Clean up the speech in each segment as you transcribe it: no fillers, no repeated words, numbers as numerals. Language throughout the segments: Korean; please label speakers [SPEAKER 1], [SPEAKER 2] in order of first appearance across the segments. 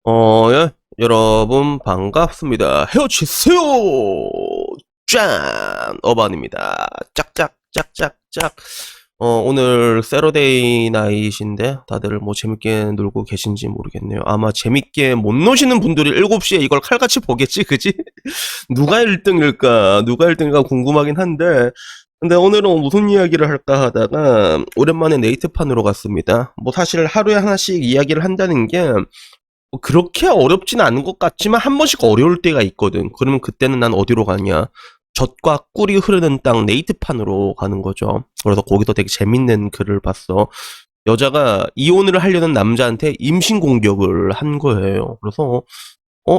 [SPEAKER 1] 여러분 반갑습니다. 헤어치세요! 짠! 어반입니다. 짝짝, 짝짝짝. 오늘 세러데이 나잇인데 다들 뭐 재밌게 놀고 계신지 모르겠네요. 아마 재밌게 못 노시는 분들이 7시에 이걸 칼같이 보겠지, 그지? 누가 1등일까? 누가 1등일까 궁금하긴 한데, 근데 오늘은 무슨 이야기를 할까 하다가 오랜만에 네이트판으로 갔습니다. 뭐 사실 하루에 하나씩 이야기를 한다는 게 뭐 그렇게 어렵지는 않은 것 같지만 한 번씩 어려울 때가 있거든. 그러면 그때는 난 어디로 가냐? 젖과 꿀이 흐르는 땅 네이트판으로 가는 거죠. 그래서 거기서 되게 재밌는 글을 봤어. 여자가 이혼을 하려는 남자한테 임신 공격을 한 거예요. 그래서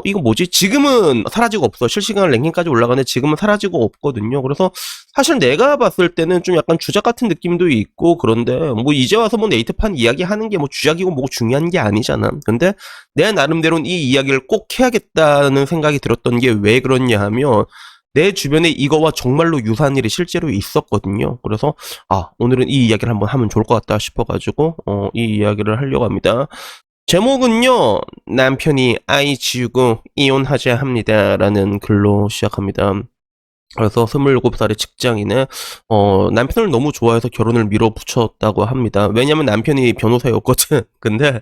[SPEAKER 1] 이거 뭐지? 지금은 사라지고 없어. 실시간 랭킹까지 올라가는데 지금은 사라지고 없거든요. 그래서 사실 내가 봤을 때는 좀 약간 주작 같은 느낌도 있고, 그런데 뭐 이제 와서 뭐 네이트판 이야기 하는 게 뭐 주작이고 뭐고 중요한 게 아니잖아. 근데 내 나름대로는 이 이야기를 꼭 해야겠다는 생각이 들었던 게 왜 그렇냐 하면, 내 주변에 이거와 정말로 유사한 일이 실제로 있었거든요. 그래서 오늘은 이 이야기를 한번 하면 좋을 것 같다 싶어가지고 이 이야기를 하려고 합니다. 제목은요, 남편이 아이 지우고 이혼하자 합니다. 라는 글로 시작합니다. 그래서 27살의 직장인에 남편을 너무 좋아해서 결혼을 밀어붙였다고 합니다. 왜냐면 남편이 변호사였거든. 근데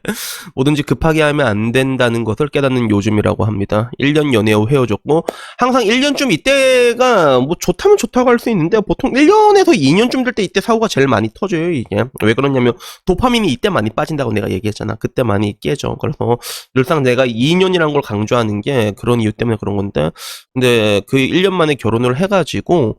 [SPEAKER 1] 뭐든지 급하게 하면 안 된다는 것을 깨닫는 요즘이라고 합니다. 1년 연애 후 헤어졌고, 항상 1년쯤 이때가 뭐 좋다면 좋다고 할 수 있는데, 보통 1년에서 2년쯤 될 때 이때 사고가 제일 많이 터져요. 이게 왜 그러냐면 도파민이 이때 많이 빠진다고 내가 얘기했잖아. 그때 많이 깨져. 그래서 늘상 내가 2년이라는 걸 강조하는 게 그런 이유 때문에 그런 건데, 근데 그 1년 만에 결혼을 해가지고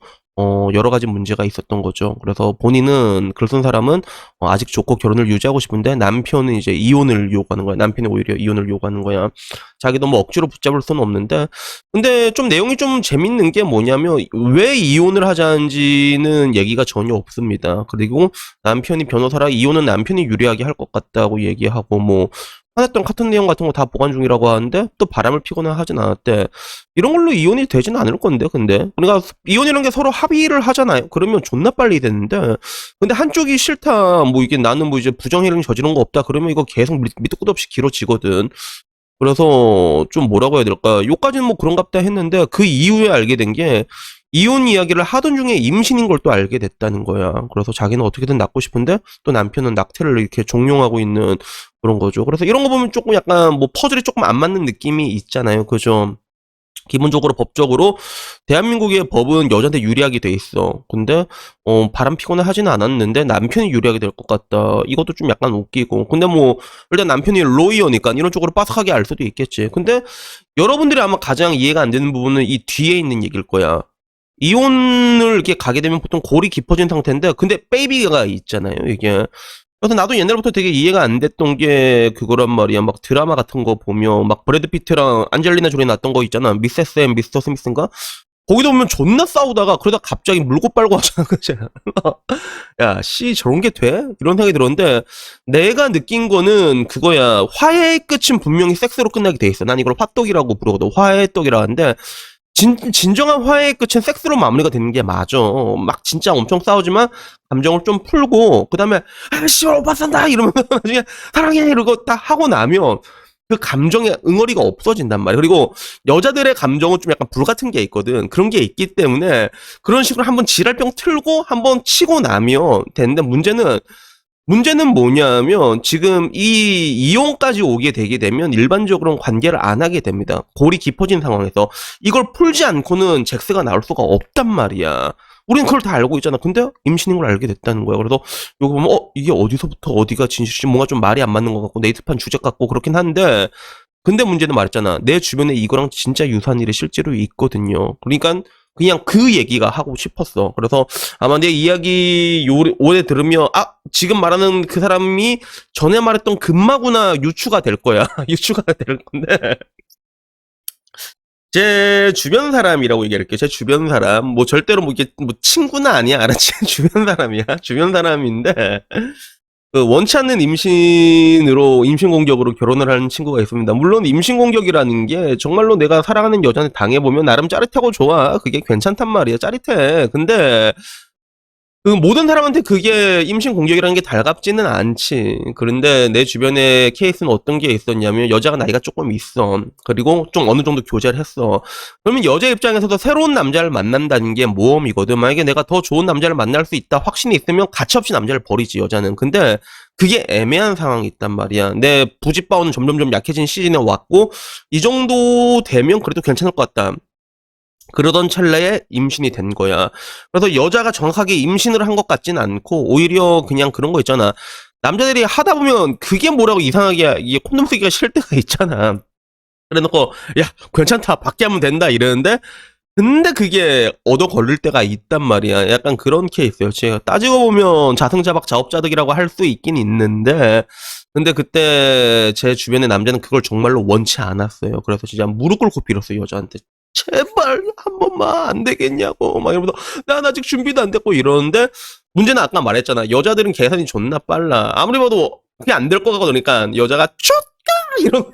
[SPEAKER 1] 여러 가지 문제가 있었던 거죠. 그래서 본인은 글 쓴 사람은 아직 좋고 결혼을 유지하고 싶은데, 남편은 이제 이혼을 요구하는 거야. 남편이 오히려 이혼을 요구하는 거야. 자기도 뭐 억지로 붙잡을 수는 없는데, 근데 좀 내용이 좀 재밌는 게 뭐냐면 왜 이혼을 하자는지는 얘기가 전혀 없습니다. 그리고 남편이 변호사라 이혼은 남편이 유리하게 할 것 같다고 얘기하고, 뭐 화냈던 카톡 내용 같은 거 다 보관 중이라고 하는데 또 바람을 피거나 하진 않았대. 이런 걸로 이혼이 되진 않을 건데, 근데. 그러니까 이혼이라는 게 서로 합의를 하잖아요. 그러면 존나 빨리 되는데, 근데 한쪽이 싫다, 뭐 이게 나는 뭐 이제 부정행위 저지른 거 없다, 그러면 이거 계속 밑도 끝도 없이 길어지거든. 그래서 좀 뭐라고 해야 될까? 요까지는 뭐 그런갑다 했는데, 그 이후에 알게 된 게 이혼 이야기를 하던 중에 임신인 걸 또 알게 됐다는 거야. 그래서 자기는 어떻게든 낳고 싶은데 또 남편은 낙태를 이렇게 종용하고 있는 그런 거죠. 그래서 이런 거 보면 조금 약간 뭐 퍼즐이 조금 안 맞는 느낌이 있잖아요. 그죠? 기본적으로 법적으로 대한민국의 법은 여자한테 유리하게 돼 있어. 근데 바람 피거나 하지는 않았는데 남편이 유리하게 될 것 같다. 이것도 좀 약간 웃기고. 근데 뭐 일단 남편이 로이어니까 이런 쪽으로 빠삭하게 알 수도 있겠지. 근데 여러분들이 아마 가장 이해가 안 되는 부분은 이 뒤에 있는 얘기일 거야. 이혼을 이렇게 가게 되면 보통 골이 깊어진 상태인데, 근데 베이비가 있잖아요, 이게. 그래서 나도 옛날부터 되게 이해가 안 됐던 게 그거란 말이야. 막 드라마 같은 거 보면 막 브래드 피트랑 안젤리나 조리 났던 거 있잖아. 미세스 앤 미스터 스미스인가? 거기도 보면 존나 싸우다가 그러다 갑자기 물고 빨고 하잖아. 그치? 야, 씨, 저런 게 돼? 이런 생각이 들었는데, 내가 느낀 거는 그거야. 화해의 끝은 분명히 섹스로 끝나게 돼 있어. 난 이걸 화떡이라고 부르거든. 화해의 떡이라 하는데, 진정한 화해의 끝은 섹스로 마무리가 되는 게 맞아. 막 진짜 엄청 싸우지만 감정을 좀 풀고, 그 다음에 씨발 오빠 산다 이러면 나중에 사랑해 이러고 딱 하고 나면 그 감정의 응어리가 없어진단 말이야. 그리고 여자들의 감정은 좀 약간 불같은 게 있거든. 그런 게 있기 때문에 그런 식으로 한번 지랄병 틀고 한번 치고 나면 되는데, 문제는 뭐냐면 지금 이 이혼까지 오게 되게 되면 일반적으로는 관계를 안 하게 됩니다. 골이 깊어진 상황에서 이걸 풀지 않고는 잭스가 나올 수가 없단 말이야. 우린 그걸 다 알고 있잖아. 근데 임신인 걸 알게 됐다는 거야. 그래서 이거 보면 이게 어디서부터 어디가 진실인지 뭔가 좀 말이 안 맞는 것 같고 네이트판 주작 같고 그렇긴 한데, 근데 문제는 말했잖아. 내 주변에 이거랑 진짜 유사한 일이 실제로 있거든요. 그러니까 그냥 그 얘기가 하고 싶었어. 그래서 아마 내 이야기 오래 들으면 지금 말하는 그 사람이 전에 말했던 금마구나 유추가 될 거야. 유추가 될 건데, 제 주변 사람이라고 얘기할게요. 제 주변 사람, 뭐 절대로 뭐 이게 뭐 친구는 아니야, 알았지? 주변 사람이야. 주변 사람인데, 그 원치 않는 임신 공격으로 결혼을 하는 친구가 있습니다. 물론 임신 공격이라는 게 정말로 내가 사랑하는 여자한테 당해보면 나름 짜릿하고 좋아. 그게 괜찮단 말이야. 짜릿해. 근데 그 모든 사람한테 그게 임신 공격이라는 게 달갑지는 않지. 그런데 내 주변에 케이스는 어떤 게 있었냐면 여자가 나이가 조금 있어. 그리고 좀 어느 정도 교제를 했어. 그러면 여자 입장에서도 새로운 남자를 만난다는 게 모험이거든. 만약에 내가 더 좋은 남자를 만날 수 있다 확신이 있으면 가차없이 남자를 버리지 여자는. 근데 그게 애매한 상황이 있단 말이야. 내 부지바오는 점점점 약해진 시즌에 왔고 이 정도 되면 그래도 괜찮을 것 같다. 그러던 찰나에 임신이 된 거야. 그래서 여자가 정확하게 임신을 한 것 같진 않고 오히려 그냥 그런 거 있잖아. 남자들이 하다 보면 그게 뭐라고 이상하게 이게 콘돔 쓰기가 싫을 때가 있잖아. 그래놓고 야 괜찮다 밖에 하면 된다 이러는데 근데 그게 얻어 걸릴 때가 있단 말이야. 약간 그런 케이스였지. 따지고 보면 자승자박 자업자득이라고 할 수 있긴 있는데 근데 그때 제 주변의 남자는 그걸 정말로 원치 않았어요. 그래서 진짜 무릎 꿇고 빌었어요 여자한테. 제발 한 번만 안 되겠냐고 막 이러면서 난 아직 준비도 안 됐고 이러는데 문제는 아까 말했잖아. 여자들은 계산이 존나 빨라. 아무리 봐도 그게 안 될 것 같으니까 여자가 쫓가 이러고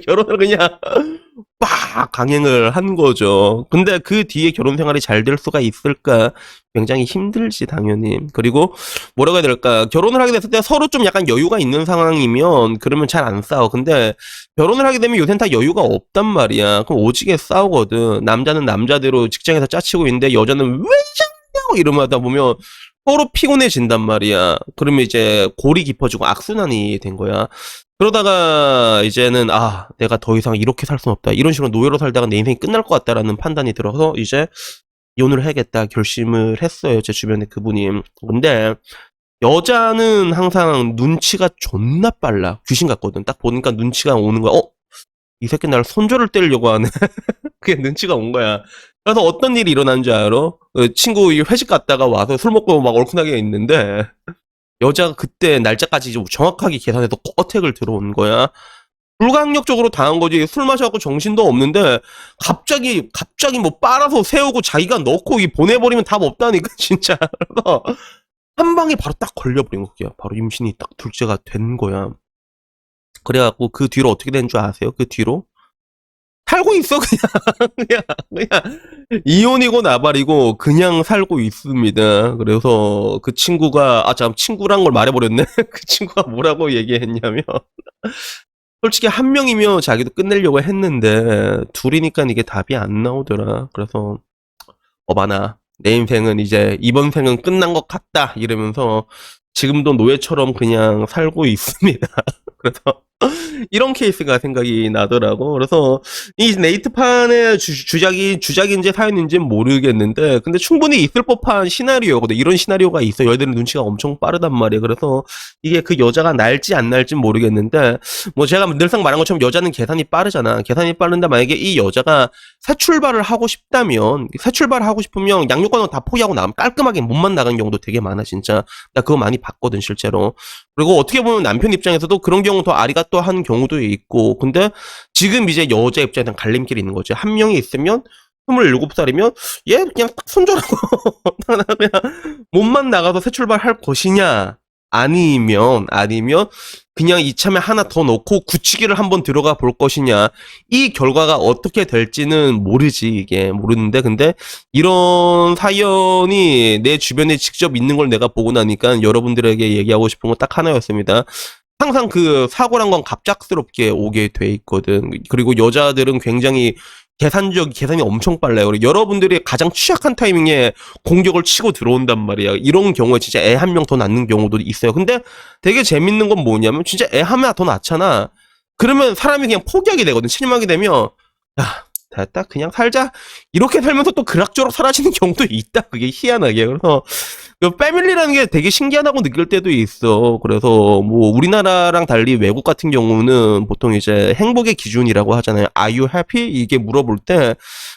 [SPEAKER 1] 결혼을 그냥 막 강행을 한 거죠. 근데 그 뒤에 결혼 생활이 잘 될 수가 있을까? 굉장히 힘들지, 당연히. 그리고 뭐라고 해야 될까? 결혼을 하게 됐을 때 서로 좀 약간 여유가 있는 상황이면 그러면 잘 안 싸워. 근데 결혼을 하게 되면 요새는 다 여유가 없단 말이야. 그럼 오지게 싸우거든. 남자는 남자대로 직장에서 짜치고 있는데 여자는 왜 이러냐고 이러면 하다 보면 서로 피곤해진단 말이야. 그러면 이제 골이 깊어지고 악순환이 된 거야. 그러다가 이제는 내가 더 이상 이렇게 살 순 없다. 이런 식으로 노예로 살다가 내 인생이 끝날 것 같다라는 판단이 들어서 이제 이혼을 해야겠다 결심을 했어요. 제 주변에 그분이. 근데 여자는 항상 눈치가 존나 빨라. 귀신 같거든. 딱 보니까 눈치가 오는 거야. 이 새끼 나를 손절을 때리려고 하네. 그게 눈치가 온 거야. 그래서 어떤 일이 일어난 줄 알아? 그 친구 회식 갔다가 와서 술 먹고 막 얼큰하게 있는데 여자가 그때 날짜까지 정확하게 계산해서 어택을 들어온 거야. 불강력적으로 당한 거지. 술 마셔갖고 정신도 없는데 갑자기 뭐 빨아서 세우고 자기가 넣고 보내버리면 답 없다니까 진짜. 그래서 한 방에 바로 딱 걸려버린 거야. 바로 임신이 딱 둘째가 된 거야. 그래갖고 그 뒤로 어떻게 된 줄 아세요? 그 뒤로 살고 있어 그냥 그냥 이혼이고 나발이고 그냥 살고 있습니다. 그래서 그 친구가 잠 친구란 걸 말해버렸네. 그 친구가 뭐라고 얘기했냐면 솔직히 한 명이면 자기도 끝내려고 했는데 둘이니까 이게 답이 안 나오더라. 그래서 어바나 내 인생은 이제 이번 생은 끝난 것 같다 이러면서 지금도 노예처럼 그냥 살고 있습니다. 그래서 이런 케이스가 생각이 나더라고. 그래서 이 네이트판의 주작인지 사연인지는 모르겠는데 근데 충분히 있을 법한 시나리오거든. 이런 시나리오가 있어. 여자들은 눈치가 엄청 빠르단 말이야. 그래서 이게 그 여자가 날지 안 날지는 모르겠는데 뭐 제가 늘상 말한 것처럼 여자는 계산이 빠르잖아. 계산이 빠른데 만약에 이 여자가 새 출발을 하고 싶다면 새 출발을 하고 싶으면 양육권을 다 포기하고 나면 깔끔하게 몸만 나간 경우도 되게 많아 진짜. 나 그거 많이 봤거든 실제로. 그리고 어떻게 보면 남편 입장에서도 그런 경우 더 아리가또 한 경우도 있고 근데 지금 이제 여자 입장에서는 갈림길이 있는 거지. 한 명이 있으면 27살이면 얘 그냥 딱 손절하고 그냥 몸만 나가서 새 출발할 것이냐 아니면 그냥 이참에 하나 더 넣고 굳히기를 한번 들어가 볼 것이냐. 이 결과가 어떻게 될지는 모르지. 이게 모르는데 근데 이런 사연이 내 주변에 직접 있는 걸 내가 보고 나니까 여러분들에게 얘기하고 싶은 건 딱 하나였습니다. 항상 그 사고란 건 갑작스럽게 오게 돼 있거든. 그리고 여자들은 굉장히 계산이 엄청 빨라요. 그리고 여러분들이 가장 취약한 타이밍에 공격을 치고 들어온단 말이야. 이런 경우에 진짜 애 한 명 더 낳는 경우도 있어요. 근데 되게 재밌는 건 뭐냐면 진짜 애 하나 더 낳잖아. 그러면 사람이 그냥 포기하게 되거든. 실망이 되면 야 됐다 그냥 살자 이렇게 살면서 또 그락저락 사라지는 경우도 있다. 그게 희한하게. 그래서 그 패밀리라는 게 되게 신기하다고 느낄 때도 있어. 그래서 뭐 우리나라랑 달리 외국 같은 경우는 보통 이제 행복의 기준이라고 하잖아요. Are you happy? 이게 물어볼 때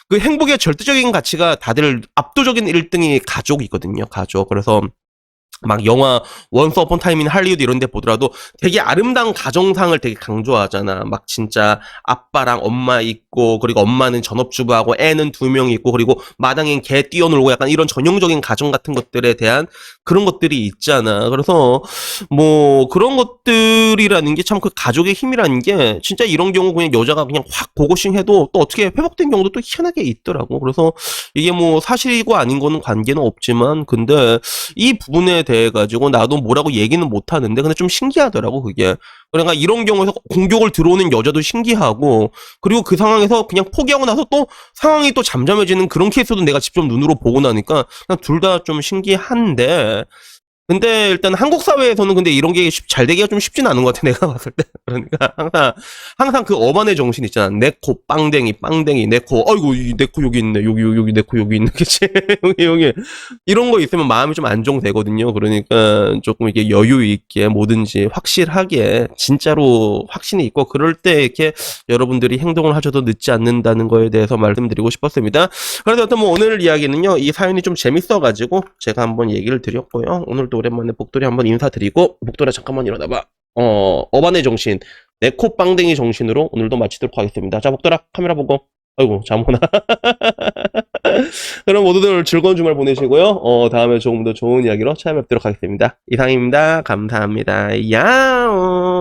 [SPEAKER 1] 그 행복의 절대적인 가치가 다들 압도적인 1등이 가족이거든요. 가족. 그래서 막 영화 원스 어폰 타임 인 할리우드 이런 데 보더라도 되게 아름다운 가정상을 되게 강조하잖아. 막 진짜 아빠랑 엄마 있고, 그리고 엄마는 전업주부하고 애는 2명 있고, 그리고 마당엔 개 뛰어놀고, 약간 이런 전형적인 가정 같은 것들에 대한 그런 것들이 있잖아. 그래서 뭐 그런 것들이라는 게 참 그 가족의 힘이라는 게 진짜 이런 경우 그냥 여자가 그냥 확 고고싱 해도 또 어떻게 회복된 경우도 또 희한하게 있더라고. 그래서 이게 뭐 사실이고 아닌 거는 관계는 없지만, 근데 이 부분에 대해 가지고 나도 뭐라고 얘기는 못 하는데, 근데 좀 신기하더라고 그게. 그러니까 이런 경우에서 공격을 들어오는 여자도 신기하고, 그리고 그 상황에서 그냥 포기하고 나서 또 상황이 또 잠잠해지는 그런 케이스도 내가 직접 눈으로 보고 나니까 그냥 둘 다 좀 신기한데, 근데 일단 한국 사회에서는 근데 이런 게 잘 되기가 좀 쉽진 않은 것 같아, 내가 봤을 때. 그러니까 항상 그 어반의 정신 있잖아. 내 코 빵댕이 빵댕이 내 코, 아이고 내 코 여기 있네, 여기 내 코 여기 있네, 그치? 여기 이런 거 있으면 마음이 좀 안정되거든요. 그러니까 조금 이렇게 여유 있게 뭐든지 확실하게 진짜로 확신이 있고, 그럴 때 이렇게 여러분들이 행동을 하셔도 늦지 않는다는 거에 대해서 말씀드리고 싶었습니다. 그래서 어떤 뭐 오늘 이야기는요, 이 사연이 좀 재밌어가지고 제가 한번 얘기를 드렸고요. 오늘도 오랜만에 복돌이 한번 인사드리고, 복돌아 잠깐만 일어나봐. 어반의 정신, 네코 빵댕이 정신으로 오늘도 마치도록 하겠습니다. 자, 복돌아 카메라 보고. 아이고 잠오나. 그럼 모두들 즐거운 주말 보내시고요. 다음에 조금 더 좋은 이야기로 찾아뵙도록 하겠습니다. 이상입니다. 감사합니다. 야옹.